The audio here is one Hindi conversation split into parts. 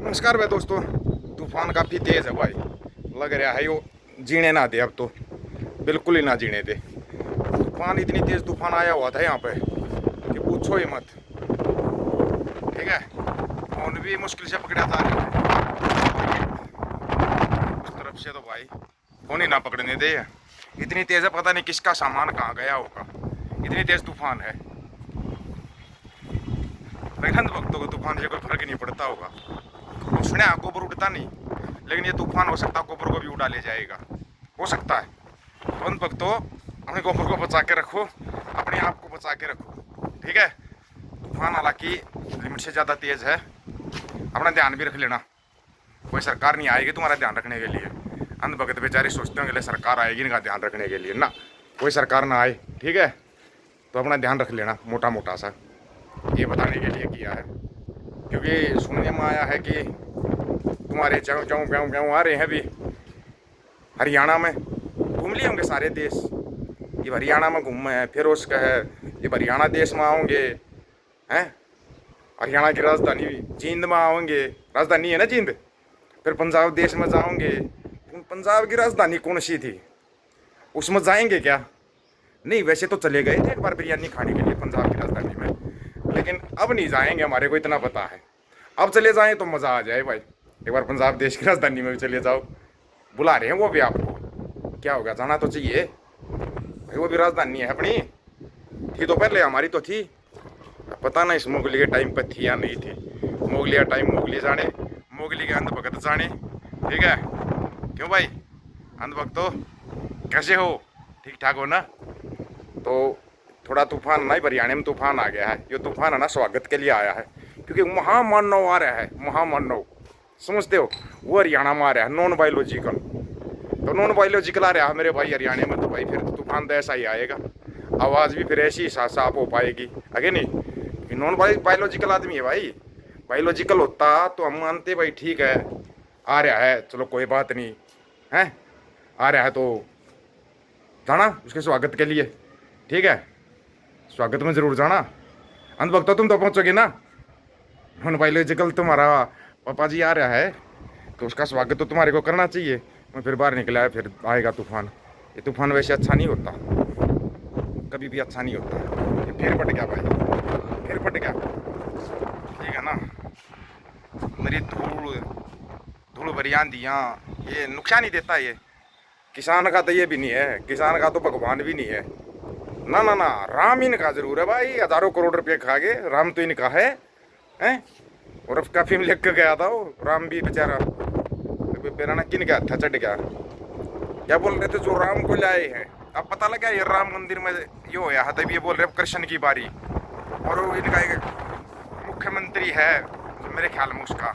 नमस्कार भाई दोस्तों। तूफान काफ़ी तेज़ है भाई, लग रहा है यो जीने ना दे अब तो, बिल्कुल ही ना जीने दे। तूफान इतनी तेज़ तूफान आया हुआ था यहाँ पे कि पूछो ही मत। ठीक है, फोन भी मुश्किल से पकड़ा था उस तरफ से, तो भाई फोन ही ना पकड़ने दे। इतनी तेज़ है, पता नहीं किसका सामान कहाँ गया होगा, इतनी तेज़ तूफान है। लेकिन वक्तों को तूफान से कोई फर्क नहीं पड़ता होगा, उसने गोबर उड़ता नहीं, लेकिन ये तूफान हो सकता है गोबर को भी उड़ा ले जाएगा, हो सकता है। तो उन वक्त तो अपने गोबर को बचा के रखो, अपने आप को बचा के रखो। ठीक है, तूफान हालांकि लिमिट से ज़्यादा तेज़ है, अपना ध्यान भी रख लेना। कोई सरकार नहीं आएगी तुम्हारा ध्यान रखने के लिए। अंध भगत बेचारे सोचते होंगे सरकार आएगी इनका ध्यान रखने के लिए, ना कोई सरकार ना आए। ठीक है, तो अपना ध्यान रख लेना, मोटा मोटा सा ये बताने के लिए किया है। क्योंकि सुनने में आया है कि तुम्हारे चाँव चाँव प्याऊँ प्याऊँ आ रहे हैं अभी हरियाणा में। घूम लिए होंगे सारे देश, ये हरियाणा में घूमे हैं, फिर उसका है ये हरियाणा देश में आओगे हैं, हरियाणा की राजधानी जींद में आओगे, राजधानी है ना जींद। फिर पंजाब देश में जाओगे, पंजाब की राजधानी कौन सी थी, उसमें जाएंगे क्या? नहीं, वैसे तो चले गए थे एक बार बिरयानी खाने के लिए पंजाब की राजधानी में, लेकिन अब नहीं जाएंगे, हमारे को इतना पता है। अब चले जाएं तो मज़ा आ जाए भाई, एक बार पंजाब देश की राजधानी में भी चले जाओ। बुला रहे हैं वो भी आपको, क्या होगा, जाना तो चाहिए भाई, वो भी राजधानी है अपनी। थी तो पहले, हमारी तो थी, पता नहीं इस मुगली के टाइम पर थी या नहीं थी। मुगली का टाइम मुगली जाने, मुगली के अंध भगत जाने। ठीक है, क्यों भाई अंध भक्त तो कैसे हो, ठीक ठाक हो ना? तो थोड़ा तूफान ना, हरियाणा में तूफान आ गया है। ये तूफान है ना स्वागत के लिए आया है, क्योंकि महामानव आ रहा है, महामानव समझते हो, वो हरियाणा में आ रहा है, नॉन बायोलॉजिकल। तो नॉन बायोलॉजिकल आ रहा है मेरे भाई हरियाणा में, तो भाई फिर तूफान तो ऐसा ही आएगा, आवाज़ भी फिर ऐसी साफ हो पाएगी आगे। नहीं, नॉन बायोलॉजिकल आदमी है भाई, बायोलॉजिकल होता तो हम मानते भाई ठीक है आ रहा है, चलो कोई बात नहीं है, आ रहा है तो जाना उसके स्वागत के लिए। ठीक है, स्वागत में ज़रूर जाना। अंधभक्तों तुम तो पहुँचोगे ना, नॉन बायोलॉजिकल तुम्हारा पापा जी आ रहा है तो उसका स्वागत तो तुम्हारे को करना चाहिए। मैं फिर बाहर निकला है, फिर आएगा तूफान। ये तूफान वैसे अच्छा नहीं होता, कभी भी अच्छा नहीं होता। ये फिर पट गया भाई, फिर पट गया। ठीक है ना, मेरी धूल धूल भरी आंधियाँ, ये नुकसान ही देता है। ये किसान का तो ये भी नहीं है, किसान का तो भगवान भी नहीं है। ना ना ना, राम इनका जरूर है भाई, हजारों करोड़ रुपये खा गए, राम तो इनका है हैं। और अब काफी में लिख के गया था वो राम भी बेचारा, बेराना किन का था चढ़ गया। क्या बोल रहे थे, जो राम को लाए हैं, अब पता लगा ये राम मंदिर में ये होया है, तभी ये बोल रहे कृष्ण की बारी। और वो इनका एक मुख्यमंत्री है मेरे ख्याल में उसका,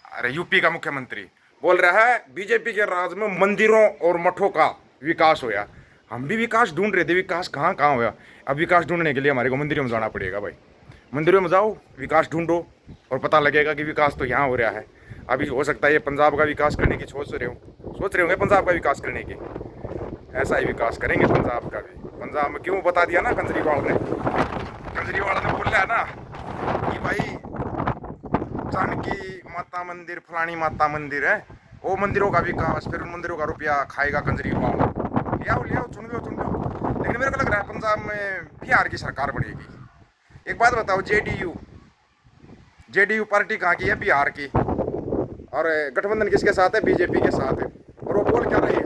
अरे यूपी का मुख्यमंत्री बोल रहा है बीजेपी के राज में मंदिरों और मठों का विकास होया। हम भी विकास ढूंढ रहे थे, विकास कहाँ कहाँ होया। अब विकास ढूंढने के लिए हमारे को मंदिरों में जाना पड़ेगा भाई, मंदिरों में जाओ विकास ढूंढो और पता लगेगा कि विकास तो यहाँ हो रहा है। अभी हो सकता है ये पंजाब का विकास करने की सोच रहे होंगे पंजाब का विकास करने की, ऐसा ही विकास करेंगे पंजाब का भी। पंजाब में क्यों बता दिया ना केजरीवाल ने बोला ना कि भाई जानकी माता मंदिर फलानी माता मंदिर है, वो मंदिरों का विकास, फिर उन मंदिरों का रुपया खाएगा केजरीवाल। ले आओ चुन लो। लेकिन मेरे को लग रहा है पंजाब में बिहार की सरकार बनेगी। एक बात बताओ, जेडीयू पार्टी कहाँ की है? बिहार की। और गठबंधन किसके साथ है? बीजेपी के साथ है। और वो बोल क्या रही है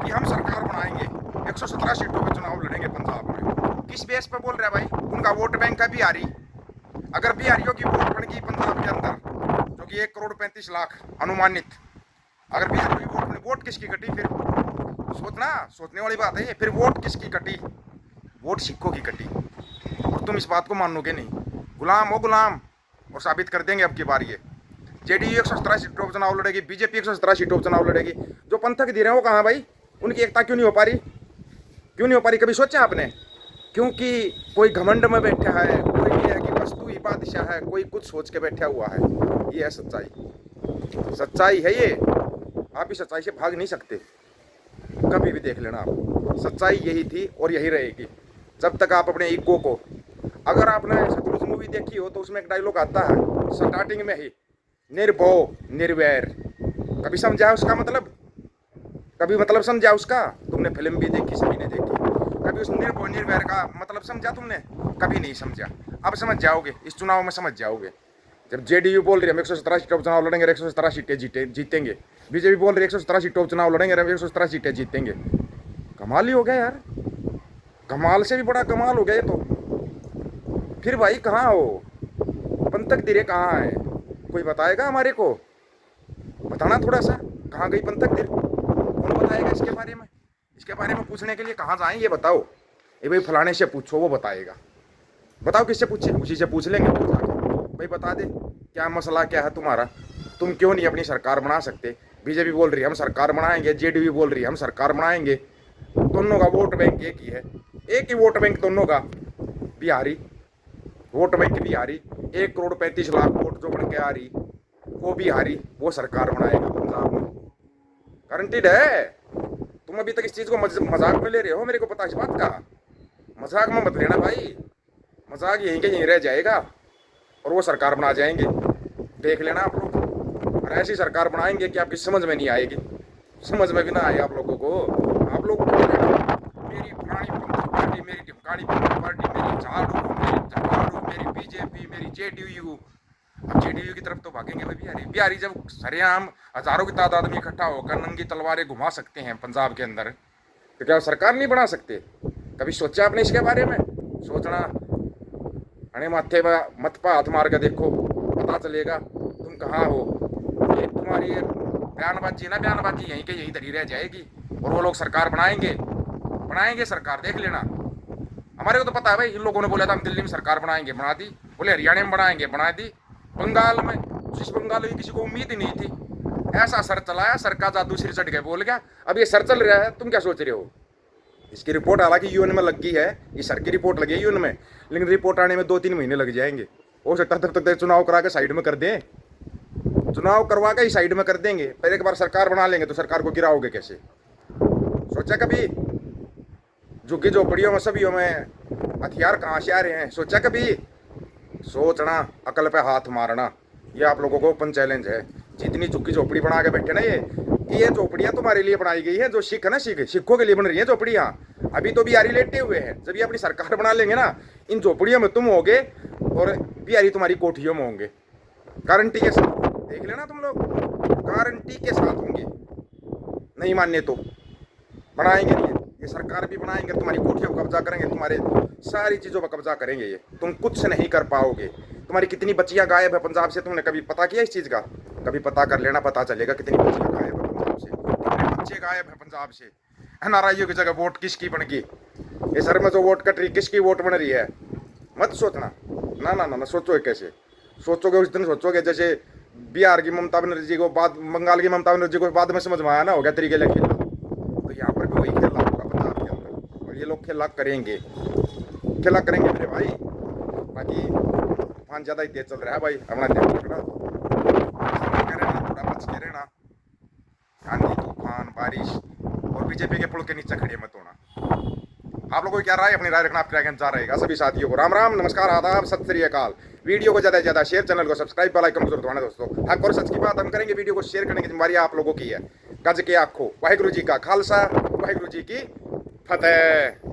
कि हम सरकार बनाएंगे, 117 सीटों पे चुनाव लड़ेंगे पंजाब में। किस बेस पे बोल रहा है भाई? उनका वोट बैंक है बिहारी। अगर बिहारियों की वोट बन गई पंजाब के अंदर, जो कि 1,35,00,000 अनुमानित, अगर बिहारियों की वोट बनी, वोट किसकी कटी फिर? सोचने वाली बात है ये। फिर वोट किसकी कटी? वोट सिखों की कटी। और तुम इस बात को मानोगे नहीं, गुलाम हो गुलाम। और साबित कर देंगे अब की बार ये। जेडीयू 117 सीटों पर चुनाव लड़ेगी, बीजेपी 117 सीटों पर चुनाव लड़ेगी। जो पंथक धीरे हैं वो कहाँ भाई? उनकी एकता क्यों नहीं हो पा रही? क्यों नहीं हो पा रही? कभी सोचा आपने? क्योंकि कोई घमंड में बैठा है, कोई ये है कि वस्तु ही बादशाह है, कोई कुछ सोच के बैठा हुआ है। ये है सच्चाई है ये। आप इस सच्चाई से भाग नहीं सकते, कभी भी देख लेना आप। सच्चाई यही थी और यही रहेगी जब तक आप अपने ईगो को, अगर आपने शत्रुघ्न मूवी देखी हो तो उसमें एक डायलॉग आता है स्टार्टिंग में ही, निर्भो निर्वैर। कभी समझा उसका मतलब? कभी मतलब समझा उसका? तुमने फिल्म भी देखी, सभी ने देखी, कभी उस निर्भो निर्वैर का मतलब समझा तुमने? कभी नहीं समझा। अब समझ जाओगे, इस चुनाव में समझ जाओगे। जब जेडीयू बोल रही है हम 117 सीटों चुनाव लड़ेंगे, 117 सीटें जीतेंगे। बीजेपी बोल रही है 117 सीटों चुनाव लड़ेंगे, 117 सीटें जीतेंगे। कमाल ही हो गया यार, कमाल से भी बड़ा कमाल हो गया ये तो। फिर भाई कहाँ हो? पंतक दिरे कहाँ है? कोई बताएगा हमारे को? बताना थोड़ा सा, कहाँ गई पंतक दिर? कौन बताएगा इसके बारे में? इसके बारे में पूछने के लिए कहाँ जाएं ये बताओ। ये भाई फलाने से पूछो, वो बताएगा। बताओ किससे पूछे? उसी से पूछ लेंगे तो जाके। भाई बता दे क्या मसला क्या है तुम्हारा, तुम क्यों नहीं अपनी सरकार बना सकते? बीजेपी बोल रही है हम सरकार बनाएंगे, जेडीयू बोल रही है हम सरकार बनाएंगे। दोनों का वोट बैंक एक ही है, एक ही वोट बैंक दोनों का, Bihari vote bank Bihari. 1,35,00,000 vote जो बन के आ रही वो बिहारी, वो सरकार बनाएगा पंजाब में, गारंटीड है। तुम अभी तक इस चीज को मजाक में ले रहे हो, मेरे को पता है इस बात का। मजाक में मत लेना भाई, मजाक यहीं के यहीं रह जाएगा और वो सरकार बना जाएंगे। देख लेना आप लोग, और ऐसी सरकार बनाएंगे कि आपकी समझ में नहीं आएगी, समझ में भी ना आए आप लोगों को। आप लोग मेरी पुरानी पार्टी, मेरी ढिमकानी पार्टी, मेरी झाड़ू, मेरी बीजेपी, मेरी जेडीयू। अब जेडीयू की तरफ तो भागेंगे भाई बिहारी। बिहारी जब सरेआम हजारों की तादाद में इकट्ठा होकर नंगी तलवारें घुमा सकते हैं पंजाब के अंदर, तो क्या सरकार नहीं बना सकते? कभी सोचा आपने इसके बारे में? सोचना, अरे माथे पर मत पा हाथ मार के देखो, पता चलेगा तुम कहाँ हो। ये तुम्हारी बयानबाजी ना, बयानबाजी यहीं के यहीं धरी रह जाएगी और वो लोग सरकार बनाएंगे सरकार, देख लेना। हमारे को तो पता है भाई, इन लोगों ने बोला था हम दिल्ली में सरकार बनाएंगे, बना दी। बोले हरियाणा में बनाएंगे, बना दी। बंगाल में, जिस बंगाल में किसी को उम्मीद ही नहीं थी, ऐसा सर चलाया, सर का जादू सिर चढ़ गए बोल गया। अब ये सर चल रहा है, तुम क्या सोच रहे हो? इसकी रिपोर्ट हालांकि यूएन में लग गई है, ये सर की रिपोर्ट लगी है यूएन में, लेकिन रिपोर्ट आने में 2-3 महीने लग जाएंगे। हो सकता है तब तक चुनाव करा के साइड में कर दें, चुनाव करवा के ही साइड में कर देंगे। पर एक बार सरकार बना लेंगे तो सरकार को गिराओगे कैसे? सोचा कभी? झुग्गी झोपड़ियों में सभी में हथियार कहाँ से आ रहे हैं? सोचा कभी? सोचना, अकल पे हाथ मारना, ये आप लोगों को ओपन चैलेंज है। जितनी झुग्गी झोपड़ी बना के बैठे ना, ये झोपड़ियां तुम्हारे लिए बनाई गई है। जो सिख है ना, सिखों के लिए बन रही है झोपड़ियां। अभी तो बिहारी लेटे हुए हैं, जब ये अपनी सरकार बना लेंगे ना, इन झोपड़ियों में तुम होगे और बिहारी तुम्हारी कोठियों में होंगे, गारंटी के साथ। देख लेना तुम लोग, गारंटी के साथ होंगे। नहीं मानने तो बनाएंगे नहीं, ये सरकार भी बनाएंगे, तुम्हारी कोठियों को कब्जा करेंगे, तुम्हारे सारी चीज़ों पर कब्जा करेंगे। ये तुम कुछ नहीं कर पाओगे। तुम्हारी कितनी बच्चियां गायब है पंजाब से, तुमने कभी पता किया इस चीज़ का? कभी पता कर लेना, पता चलेगा कितनी बच्चियां गायब है पंजाब से, कितने बच्चे गायब है पंजाब से। एनआरआईओ की जगह वोट किसकी बन गई? ये सर में जो वोट कट रही, किसकी वोट बन रही है? मत सोचना, ना ना ना ना, सोचोगे कैसे? सोचोगे उस दिन सोचोगे जैसे बिहार की ममता बनर्जी को, बाद बंगाल की ममता बनर्जी को बाद में समझ में आया ना, हो गया तरीके से खेला। तो यहाँ पर भी वही खेला होगा पंजाब के अंदर, और ये लोग खेला करेंगे मेरे भाई। बाकी तूफान ज़्यादा ही तेज चल रहा है भाई, अपना ध्यान रखना, थोड़ा बच के रहना। आंधी तूफान बारिश और बीजेपी के पुल के नीचे खड़े मत होना। आप लोगों को क्या राय, अपनी राय रखना, आपकी राय जा रहेगा। सभी साथियों को राम राम, नमस्कार, आदाब, सत श्री अकाल। वीडियो को ज़्यादा से ज़्यादा शेयर, चैनल को सब्सक्राइब, बेल आइकन को जरूर दबाना दोस्तों। हक और सच की बात हम करेंगे, वीडियो को शेयर करने की जिम्मेदारी आप लोगों की है। गज के आखो, वाहिगुरु जी का खालसा, वाहिगुरु जी की फतेह।